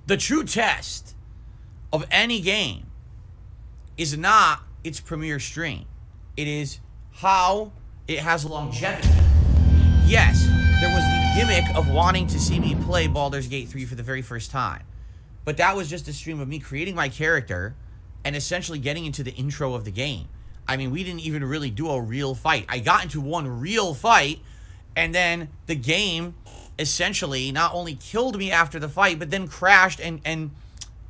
The true test of any game is not its premiere stream. It is how it has longevity. Yes, there was the gimmick of wanting to see me play Baldur's Gate 3 for the very first time. But that was just a stream of me creating my character and essentially getting into the intro of the game. I mean, we didn't even really do a real fight. I got into one real fight, and then the game essentially not only killed me after the fight, but then crashed and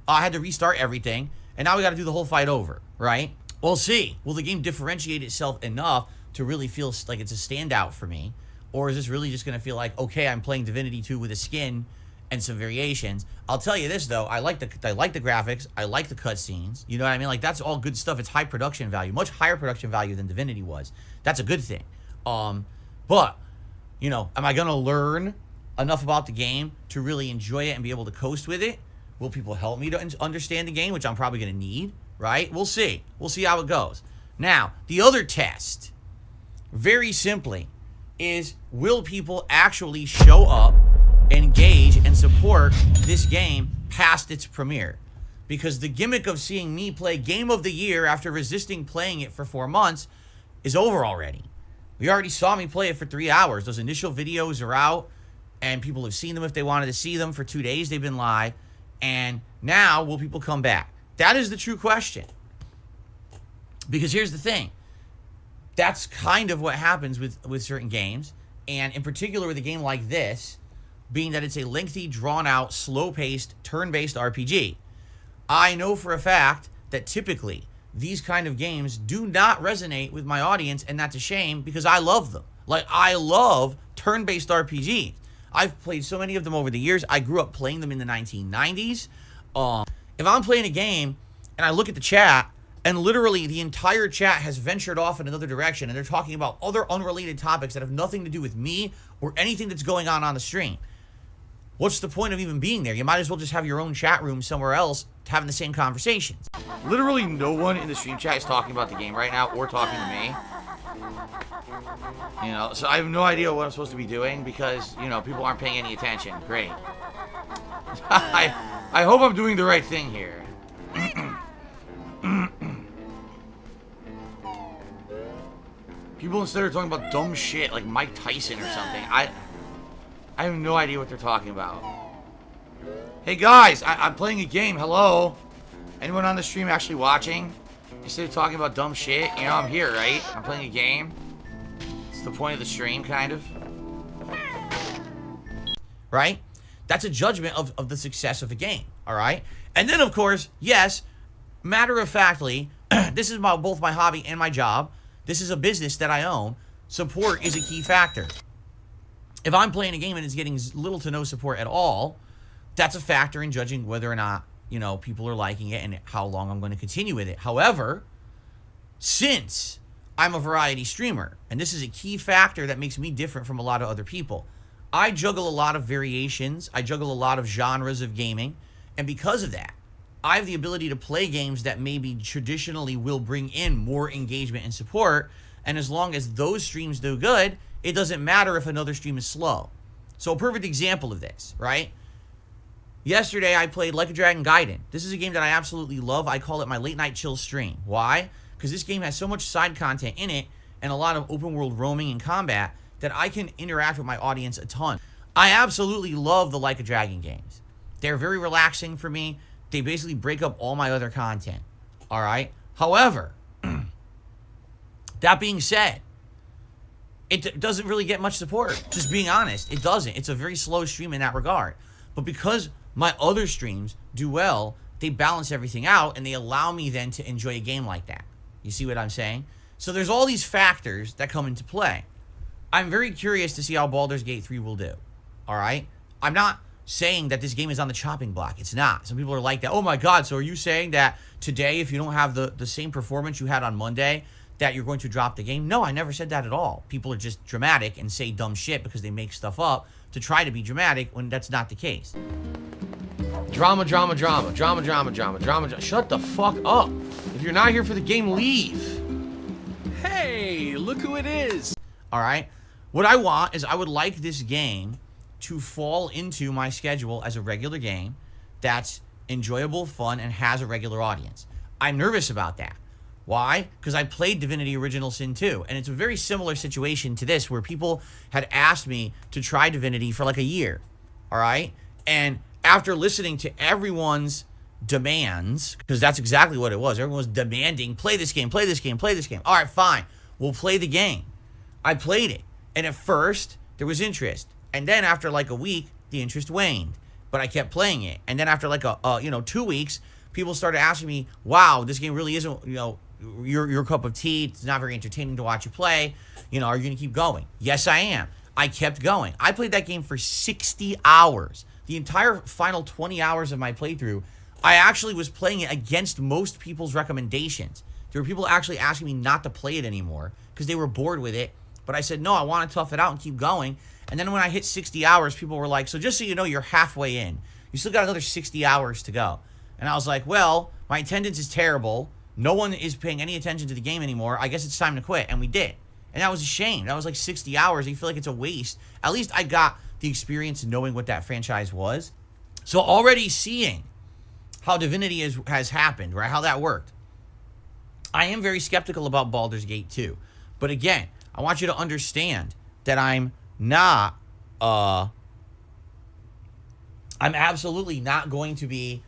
I had to restart everything. And now we got to do the whole fight over, right? We'll see. Will the game differentiate itself enough to really feel like it's a standout for me? Or is this really just going to feel like, okay, I'm playing Divinity 2 with a skin and some variations? I'll tell you this, though. I like the graphics. I like the cutscenes. You know what I mean? Like, that's all good stuff. It's high production value. Much higher production value than Divinity was. That's a good thing. But, you know, am I going to learn enough about the game to really enjoy it and be able to coast with it? Will people help me to understand the game, which I'm probably going to need, right? We'll see. We'll see how it goes. Now, the other test, very simply, is will people actually show up, engage, and support this game past its premiere? Because the gimmick of seeing me play Game of the Year after resisting playing it for 4 months is over already. We already saw me play it for 3 hours. Those initial videos are out, and people have seen them if they wanted to see them. For 2 days, they've been live. And now, will people come back? That is the true question. Because here's the thing. That's kind of what happens with certain games. And in particular with a game like this, being that it's a lengthy, drawn-out, slow-paced, turn-based RPG. I know for a fact that typically these kind of games do not resonate with my audience, and that's a shame because I love them. Like, I love turn-based RPGs. I've played so many of them over the years. I grew up playing them in the 1990s. If I'm playing a game and I look at the chat and literally the entire chat has ventured off in another direction and they're talking about other unrelated topics that have nothing to do with me or anything that's going on the stream, what's the point of even being there? You might as well just have your own chat room somewhere else having the same conversations. Literally no one in the stream chat is talking about the game right now or talking to me. You know, so I have no idea what I'm supposed to be doing because, you know, people aren't paying any attention. Great. I hope I'm doing the right thing here. People instead are talking about dumb shit like Mike Tyson or something. I have no idea what they're talking about. Hey guys, I'm playing a game. Hello? Anyone on the stream actually watching? Instead of talking about dumb shit, you know, I'm here, right? I'm playing a game. It's the point of the stream, kind of. Right? That's a judgment of the success of a game, all right? And then, of course, yes, matter-of-factly, this is both my hobby and my job. This is a business that I own. Support is a key factor. If I'm playing a game and it's getting little to no support at all, that's a factor in judging whether or not, you know, people are liking it and how long I'm going to continue with it. However, since I'm a variety streamer, and this is a key factor that makes me different from a lot of other people, I juggle a lot of variations. I juggle a lot of genres of gaming. And because of that, I have the ability to play games that maybe traditionally will bring in more engagement and support. And as long as those streams do good, it doesn't matter if another stream is slow. So a perfect example of this, right? Yesterday, I played Like a Dragon Gaiden. This is a game that I absolutely love. I call it my late night chill stream. Why? Because this game has so much side content in it and a lot of open world roaming and combat that I can interact with my audience a ton. I absolutely love the Like a Dragon games. They're very relaxing for me. They basically break up all my other content. All right? However, that being said, it doesn't really get much support. Just being honest, it doesn't. It's a very slow stream in that regard. But because my other streams do well, they balance everything out and they allow me then to enjoy a game like that. You see what I'm saying? So there's all these factors that come into play. I'm very curious to see how Baldur's Gate 3 will do. All right? I'm not saying that this game is on the chopping block. It's not. Some people are like that. Oh my God, so are you saying that today, if you don't have the same performance you had on Monday, that you're going to drop the game? No, I never said that at all. People are just dramatic and say dumb shit because they make stuff up to try to be dramatic when that's not the case. Drama, drama, drama, drama, drama, drama, drama. Shut the fuck up. If you're not here for the game, leave. Hey, look who it is. All right? What I want is I would like this game to fall into my schedule as a regular game that's enjoyable, fun, and has a regular audience. I'm nervous about that. Why? Because I played Divinity Original Sin 2, and it's a very similar situation to this, where people had asked me to try Divinity for like a year, all right? And after listening to everyone's demands, because that's exactly what it was, everyone was demanding, play this game, play this game, play this game. All right, fine, we'll play the game. I played it, and at first, there was interest. And then after like a week, the interest waned, but I kept playing it. And then after like 2 weeks, people started asking me, wow, this game really isn't, your cup of tea. It's not very entertaining to watch you play. Are you going to keep going? Yes, I am. I kept going. I played that game for 60 hours. The entire final 20 hours of my playthrough, I actually was playing it against most people's recommendations. There were people actually asking me not to play it anymore because they were bored with it. But I said, no, I want to tough it out and keep going. And then when I hit 60 hours, people were like, so just so you know, you're halfway in. You still got another 60 hours to go. And I was like, well, my attendance is terrible. No one is paying any attention to the game anymore. I guess it's time to quit. And we did. And that was a shame. That was like 60 hours. You feel like it's a waste. At least I got the experience of knowing what that franchise was. So already seeing how Divinity has happened, right? How that worked. I am very skeptical about Baldur's Gate 2. But again, I want you to understand that I'm absolutely not going to be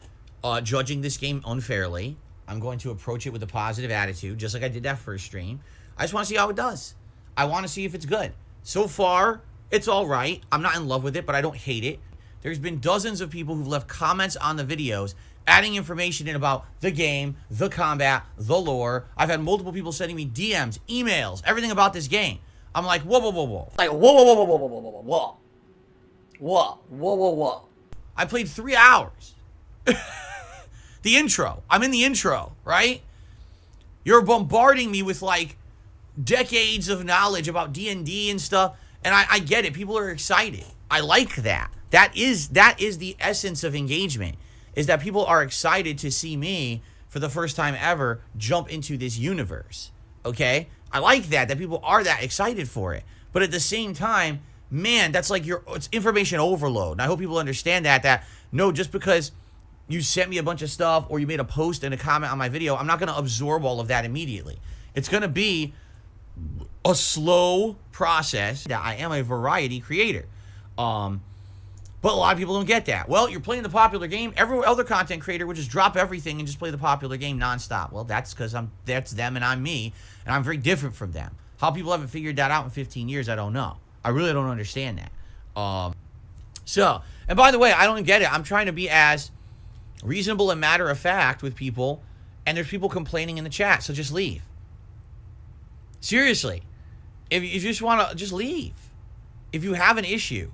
judging this game unfairly. I'm going to approach it with a positive attitude, just like I did that first stream. I just want to see how it does. I want to see if it's good. So far, it's all right. I'm not in love with it, but I don't hate it. There's been dozens of people who've left comments on the videos, adding information in about the game, the combat, the lore. I've had multiple people sending me DMs, emails, everything about this game. I'm like, whoa, whoa, whoa, whoa. Like, whoa, whoa, whoa, whoa, whoa, whoa, whoa, whoa, whoa. Whoa, whoa, whoa, whoa. I played 3 hours. The intro. I'm in the intro, right? You're bombarding me with like decades of knowledge about D&D and stuff, and I get it. People are excited. I like that. That is the essence of engagement, is that people are excited to see me for the first time ever jump into this universe. Okay? I like that people are that excited for it. But at the same time, man, that's like it's information overload. And I hope people understand that no, just because you sent me a bunch of stuff or you made a post and a comment on my video, I'm not going to absorb all of that immediately. It's going to be a slow process. That I am a variety creator. But a lot of people don't get that. Well, you're playing the popular game. Every other content creator would just drop everything and just play the popular game nonstop. Well, that's because that's them and I'm me, and I'm very different from them. How people haven't figured that out in 15 years, I don't know. I really don't understand that. And by the way, I don't get it. I'm trying to be as reasonable and matter of fact with people, and there's people complaining in the chat, so just leave. Seriously. If you just want to, just leave. If you have an issue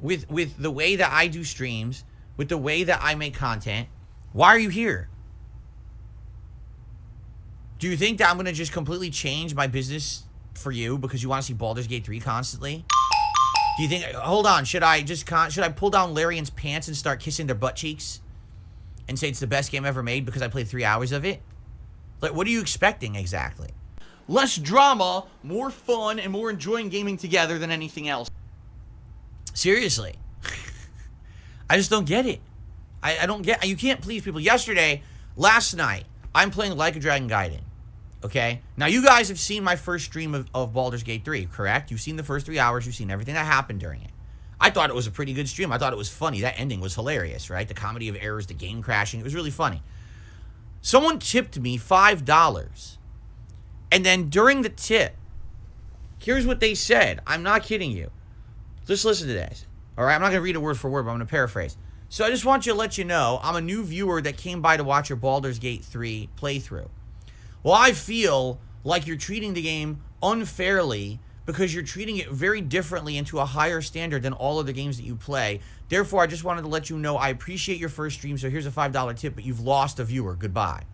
with the way that I do streams, with the way that I make content, why are you here? Do you think that I'm going to just completely change my business for you because you want to see Baldur's Gate 3 constantly? Do you think, hold on, should I pull down Larian's pants and start kissing their butt cheeks and say it's the best game ever made because I played 3 hours of it? Like, what are you expecting exactly? Less drama, more fun, and more enjoying gaming together than anything else. Seriously. I just don't get it. I don't get, you can't please people. Last night, I'm playing Like a Dragon Gaiden. Okay? Now, you guys have seen my first stream of Baldur's Gate 3, correct? You've seen the first 3 hours. You've seen everything that happened during it. I thought it was a pretty good stream. I thought it was funny. That ending was hilarious, right? The comedy of errors, the game crashing. It was really funny. Someone tipped me $5. And then during the tip, here's what they said. I'm not kidding you. Just listen to this. All right? I'm not going to read it word for word, but I'm going to paraphrase. So I just want you to let you know, I'm a new viewer that came by to watch your Baldur's Gate 3 playthrough. Well, I feel like you're treating the game unfairly because you're treating it very differently and to a higher standard than all of the games that you play. Therefore, I just wanted to let you know I appreciate your first stream, so here's a $5 tip, but you've lost a viewer. Goodbye.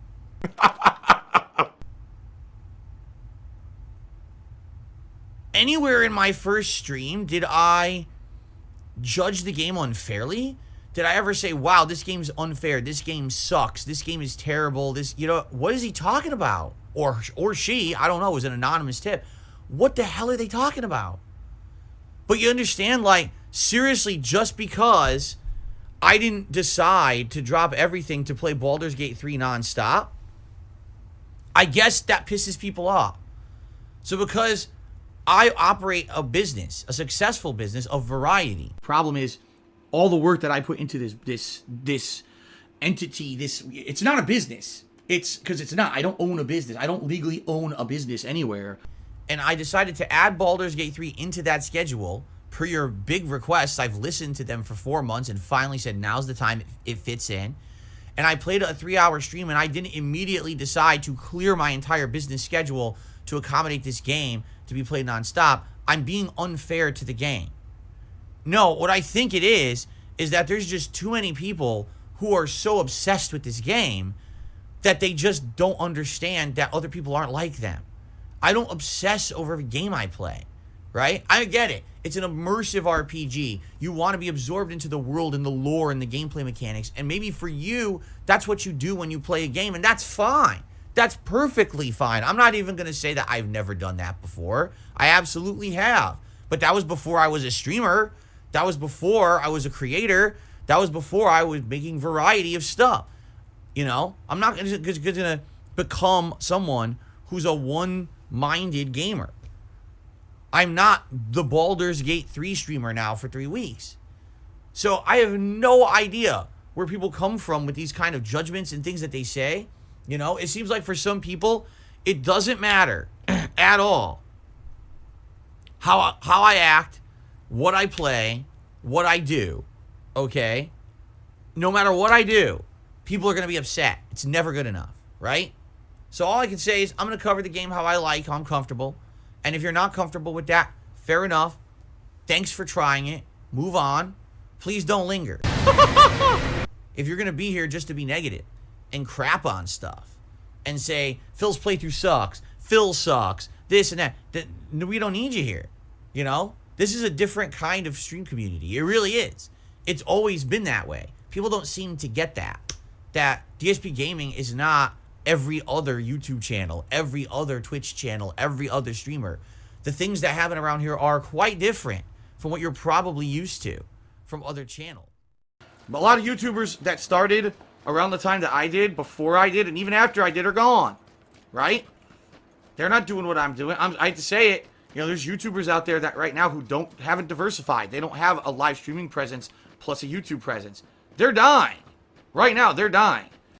Anywhere in my first stream did I judge the game unfairly? Did I ever say, wow, this game's unfair, this game sucks, this game is terrible, what is he talking about? Or she, I don't know, it was an anonymous tip. What the hell are they talking about? But you understand, like, seriously, just because I didn't decide to drop everything to play Baldur's Gate 3 nonstop. I guess that pisses people off. So because I operate a business, a successful business of variety. Problem is, all the work that I put into this entity, it's not a business. It's because it's not. I don't own a business. I don't legally own a business anywhere. And I decided to add Baldur's Gate 3 into that schedule per your big requests. I've listened to them for 4 months and finally said, now's the time it fits in. And I played a 3-hour stream, and I didn't immediately decide to clear my entire business schedule to accommodate this game to be played nonstop. I'm being unfair to the game. No, what I think it is that there's just too many people who are so obsessed with this game that they just don't understand that other people aren't like them. I don't obsess over every game I play, right? I get it. It's an immersive RPG. You want to be absorbed into the world and the lore and the gameplay mechanics. And maybe for you, that's what you do when you play a game. And that's fine. That's perfectly fine. I'm not even going to say that I've never done that before. I absolutely have. But that was before I was a streamer. That was before I was a creator. That was before I was making variety of stuff. You know, I'm not going to become someone who's a one-minded gamer. I'm not the Baldur's Gate 3 streamer now for 3 weeks. So I have no idea where people come from with these kind of judgments and things that they say. You know, it seems like for some people, it doesn't matter at all how I act, what I play, what I do, okay? No matter what I do, people are going to be upset. It's never good enough, right? So all I can say is I'm going to cover the game how I like, how I'm comfortable. And if you're not comfortable with that, fair enough. Thanks for trying it. Move on. Please don't linger. If you're going to be here just to be negative and crap on stuff and say, Phil's playthrough sucks, Phil sucks, this and that, we don't need you here. You know? This is a different kind of stream community. It really is. It's always been that way. People don't seem to get that. That DSP Gaming is not every other YouTube channel, every other Twitch channel, every other streamer. The things that happen around here are quite different from what you're probably used to from other channels. But a lot of YouTubers that started around the time that I did, before I did, and even after I did are gone, right? They're not doing what I'm doing. I hate to say it. You know, there's YouTubers out there that right now who haven't diversified. They don't have a live streaming presence plus a YouTube presence. They're dying. Right now, they're dying.